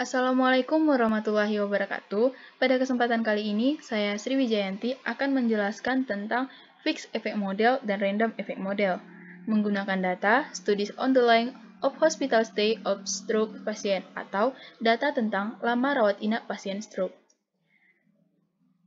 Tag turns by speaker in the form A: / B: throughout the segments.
A: Assalamualaikum warahmatullahi wabarakatuh. Pada kesempatan kali ini, saya Sri Wijayanti akan menjelaskan tentang fixed effect model dan random effect model. Menggunakan data studies on the length of hospital stay of stroke patient atau data tentang lama rawat inap pasien stroke.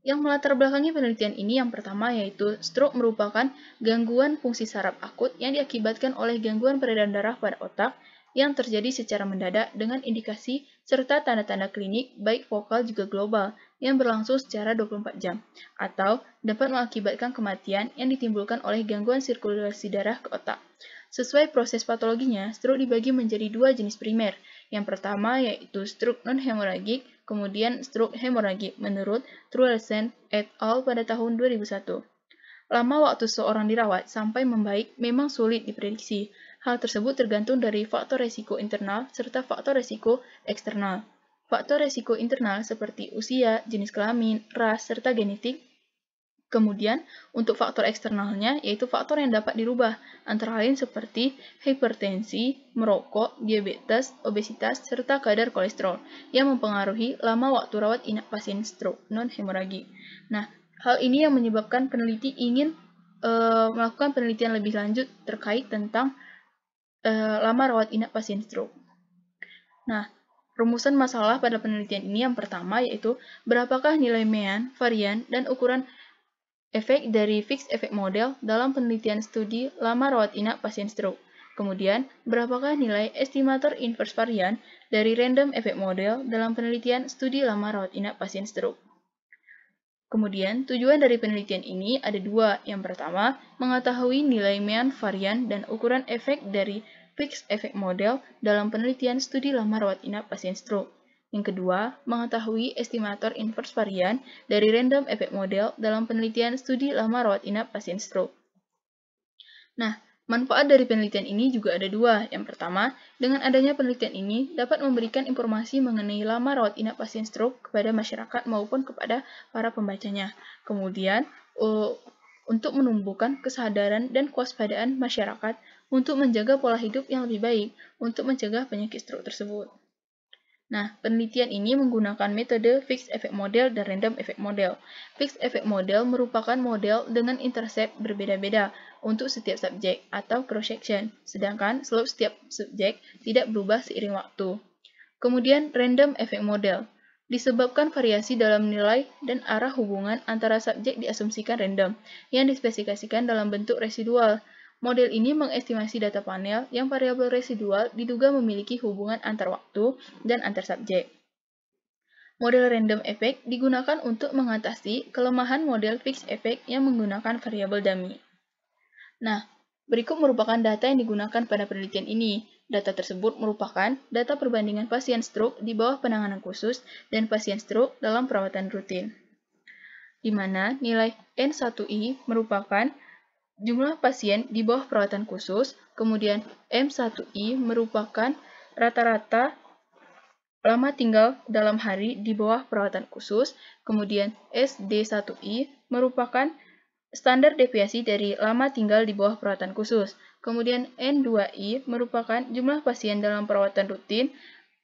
A: Yang melatar belakangi penelitian ini yang pertama yaitu stroke merupakan gangguan fungsi saraf akut yang diakibatkan oleh gangguan peredaran darah pada otak yang terjadi secara mendadak dengan indikasi serta tanda-tanda klinik baik vokal juga global yang berlangsung secara 24 jam atau dapat mengakibatkan kematian yang ditimbulkan oleh gangguan sirkulasi darah ke otak. Sesuai proses patologinya, stroke dibagi menjadi dua jenis primer. Yang pertama yaitu stroke non-hemoragik, kemudian stroke hemoragik menurut Truelsen et al. Pada tahun 2001. Lama waktu seorang dirawat sampai membaik memang sulit diprediksi. Hal tersebut tergantung dari faktor resiko internal serta faktor resiko eksternal. Faktor resiko internal seperti usia, jenis kelamin, ras, serta genetik. Kemudian, untuk faktor eksternalnya, yaitu faktor yang dapat dirubah, antara lain seperti hipertensi, merokok, diabetes, obesitas, serta kadar kolesterol, yang mempengaruhi lama waktu rawat inap pasien stroke non-hemoragik. Nah, hal ini yang menyebabkan peneliti ingin melakukan penelitian lebih lanjut terkait tentang lama rawat inap pasien stroke. Nah, rumusan masalah pada penelitian ini yang pertama yaitu berapakah nilai mean, varian, dan ukuran efek dari fixed effect model dalam penelitian studi lama rawat inap pasien stroke. Kemudian, berapakah nilai estimator inverse varian dari random effect model dalam penelitian studi lama rawat inap pasien stroke. Kemudian, tujuan dari penelitian ini ada dua. Yang pertama, mengetahui nilai mean varian dan ukuran efek dari fixed effect model dalam penelitian studi lama rawat inap pasien stroke. Yang kedua, mengetahui estimator inverse varian dari random effect model dalam penelitian studi lama rawat inap pasien stroke. Nah, manfaat dari penelitian ini juga ada dua. Yang pertama, dengan adanya penelitian ini dapat memberikan informasi mengenai lama rawat inap pasien stroke kepada masyarakat maupun kepada para pembacanya. Kemudian, untuk menumbuhkan kesadaran dan kewaspadaan masyarakat untuk menjaga pola hidup yang lebih baik untuk mencegah penyakit stroke tersebut. Nah, penelitian ini menggunakan metode fixed effect model dan random effect model. Fixed effect model merupakan model dengan intercept berbeda-beda untuk setiap subjek atau cross-section, sedangkan slope setiap subjek tidak berubah seiring waktu. Kemudian, random effect model disebabkan variasi dalam nilai dan arah hubungan antara subjek diasumsikan random, yang dispesifikasikan dalam bentuk residual. Model ini mengestimasi data panel yang variabel residual diduga memiliki hubungan antar waktu dan antar subjek. Model random effect digunakan untuk mengatasi kelemahan model fixed effect yang menggunakan variabel dummy. Nah, berikut merupakan data yang digunakan pada penelitian ini. Data tersebut merupakan data perbandingan pasien stroke di bawah penanganan khusus dan pasien stroke dalam perawatan rutin, di mana nilai N1I merupakan jumlah pasien di bawah perawatan khusus, kemudian M1I merupakan rata-rata lama tinggal dalam hari di bawah perawatan khusus, kemudian SD1I merupakan standar deviasi dari lama tinggal di bawah perawatan khusus, kemudian N2I merupakan jumlah pasien dalam perawatan rutin,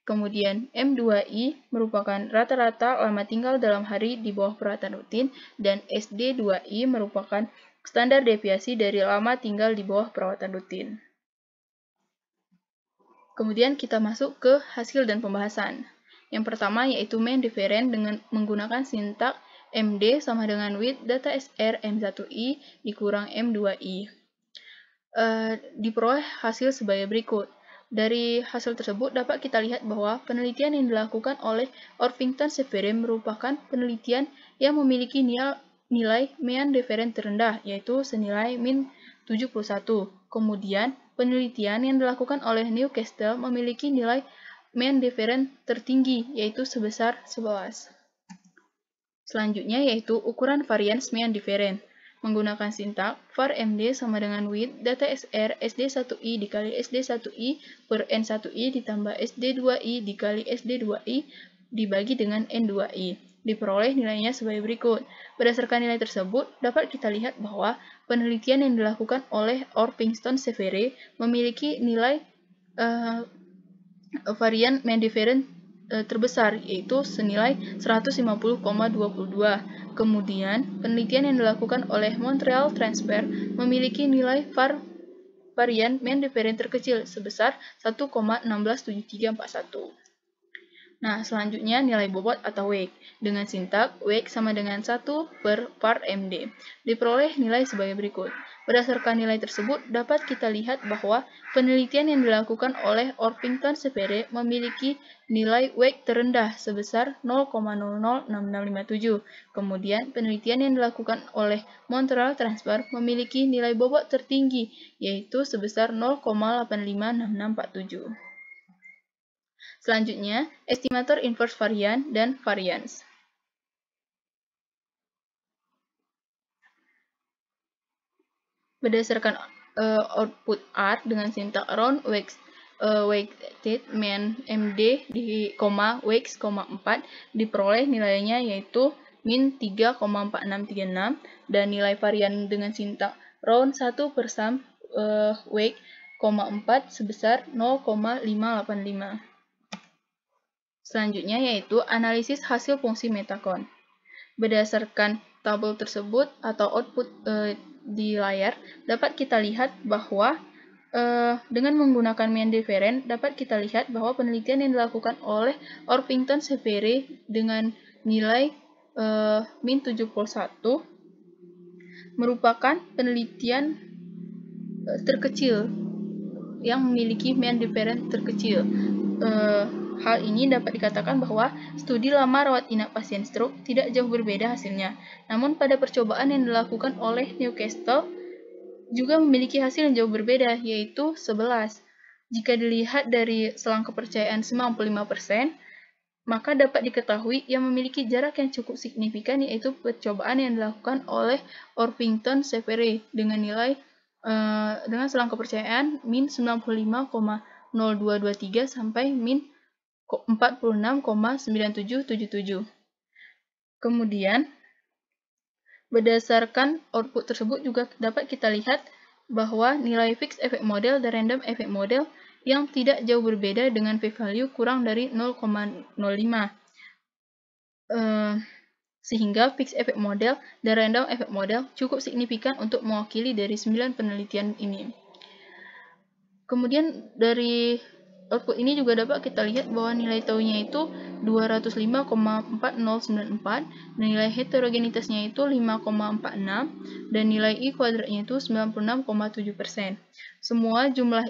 A: kemudian M2I merupakan rata-rata lama tinggal dalam hari di bawah perawatan rutin, dan SD2I merupakan standar deviasi dari lama tinggal di bawah perawatan rutin. Kemudian kita masuk ke hasil dan pembahasan. Yang pertama yaitu mean difference dengan menggunakan sintak MD sama dengan with data SR M1I dikurang M2I. Diperoleh hasil sebagai berikut. Dari hasil tersebut dapat kita lihat bahwa penelitian yang dilakukan oleh Orpington Severe merupakan penelitian yang memiliki nilai mean difference terendah, yaitu senilai min 71. Kemudian, penelitian yang dilakukan oleh Newcastle memiliki nilai mean difference tertinggi, yaitu sebesar 11. Selanjutnya yaitu ukuran variance mean difference. Menggunakan sintak var MD sama dengan with data SR SD1I dikali SD1I per N1I ditambah SD2I dikali SD2I dibagi dengan N2I. Diperoleh nilainya sebagai berikut. Berdasarkan nilai tersebut, dapat kita lihat bahwa penelitian yang dilakukan oleh Orpington Severe memiliki nilai varian mean difference terbesar, yaitu senilai 150,22. Kemudian, penelitian yang dilakukan oleh Montreal Transfer memiliki nilai varian mean difference terkecil sebesar 1,167341. Nah, selanjutnya nilai bobot atau weight. Dengan sintak, weight sama dengan 1 per part MD. Diperoleh nilai sebagai berikut. Berdasarkan nilai tersebut, dapat kita lihat bahwa penelitian yang dilakukan oleh Orpington Severe memiliki nilai weight terendah sebesar 0,006657. Kemudian, penelitian yang dilakukan oleh Montreal Transfer memiliki nilai bobot tertinggi, yaitu sebesar 0,856647. Selanjutnya, estimator inverse varian dan variance. Berdasarkan output R dengan sintak round weighted mean MD di weights, 4 diperoleh nilainya yaitu min 3,4636 dan nilai varian dengan sintak round 1 per sum weight, 4 sebesar 0,585. Selanjutnya yaitu analisis hasil fungsi metakon. Berdasarkan tabel tersebut atau output di layar, dapat kita lihat bahwa dengan menggunakan mean difference, dapat kita lihat bahwa penelitian yang dilakukan oleh Orpington Severe dengan nilai min 71 merupakan penelitian terkecil yang memiliki mean difference terkecil. Hal ini dapat dikatakan bahwa studi lama rawat inap pasien stroke tidak jauh berbeda hasilnya. Namun pada percobaan yang dilakukan oleh Newcastle juga memiliki hasil yang jauh berbeda, yaitu 11. Jika dilihat dari selang kepercayaan 95%, maka dapat diketahui yang memiliki jarak yang cukup signifikan yaitu percobaan yang dilakukan oleh Orpington Severe dengan nilai dengan selang kepercayaan min 95,0223 sampai min 46,9777. Kemudian, berdasarkan output tersebut juga dapat kita lihat bahwa nilai fixed effect model dan random effect model yang tidak jauh berbeda dengan p-value kurang dari 0,05. Sehingga fixed effect model dan random effect model cukup signifikan untuk mewakili dari 9 penelitian ini. Kemudian dari output ini juga dapat kita lihat bahwa nilai taunya itu 205,4094, nilai heterogenitasnya itu 5,46, dan nilai I kuadratnya itu 96,7%. Semua jumlah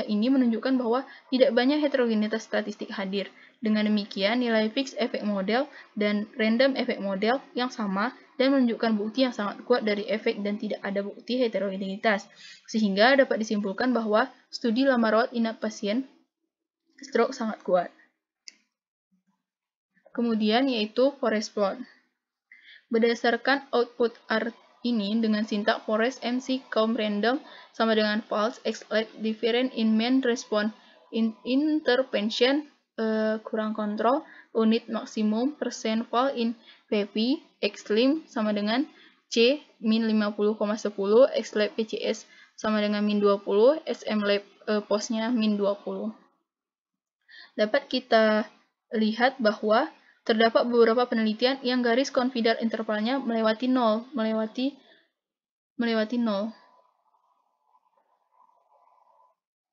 A: ini menunjukkan bahwa tidak banyak heterogenitas statistik hadir. Dengan demikian, nilai fixed effect model dan random effect model yang sama dan menunjukkan bukti yang sangat kuat dari efek dan tidak ada bukti heterogenitas. Sehingga dapat disimpulkan bahwa studi lama rawat inap pasien stroke sangat kuat. Kemudian yaitu forest plot. Berdasarkan output R ini dengan sintak forest MC kaum random sama dengan false exclude different in mean response intervention kurang kontrol unit maksimum persen fall in PP X-lim sama dengan C min 50,10 X-lab PCS sama dengan min 20 SM lab postnya min 20. Dapat kita lihat bahwa terdapat beberapa penelitian yang garis confidence intervalnya melewati 0,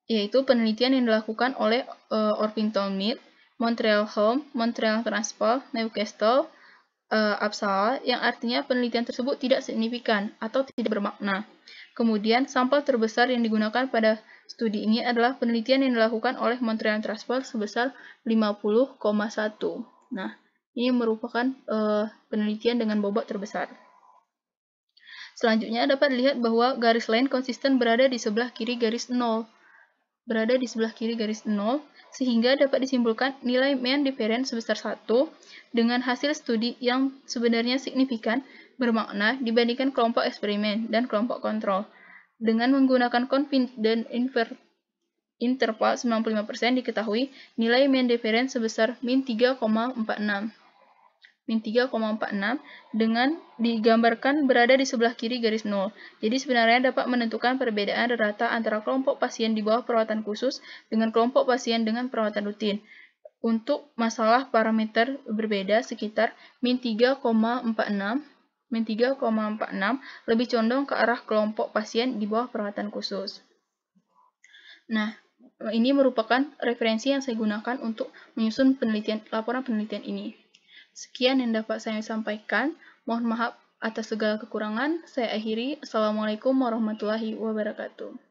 A: yaitu penelitian yang dilakukan oleh Orpington Mead, Montreal Home, Montreal Transfer, Newcastle, Uppsala, yang artinya penelitian tersebut tidak signifikan atau tidak bermakna. Kemudian, sampel terbesar yang digunakan pada studi ini adalah penelitian yang dilakukan oleh Montreal Transfer sebesar 50,1. Nah, ini merupakan penelitian dengan bobot terbesar. Selanjutnya dapat dilihat bahwa garis lain konsisten berada di sebelah kiri garis 0. Sehingga dapat disimpulkan nilai mean difference sebesar 1 dengan hasil studi yang sebenarnya signifikan bermakna dibandingkan kelompok eksperimen dan kelompok kontrol. Dengan menggunakan confidence interval 95% diketahui nilai mean difference sebesar min 3,46 dengan digambarkan berada di sebelah kiri garis 0. Jadi sebenarnya dapat menentukan perbedaan rata antara kelompok pasien di bawah perawatan khusus dengan kelompok pasien dengan perawatan rutin. Untuk masalah parameter berbeda sekitar min 3,46 lebih condong ke arah kelompok pasien di bawah perawatan khusus. Nah, ini merupakan referensi yang saya gunakan untuk menyusun laporan penelitian ini. Sekian yang dapat saya sampaikan. Mohon maaf atas segala kekurangan. Saya akhiri. Assalamualaikum warahmatullahi wabarakatuh.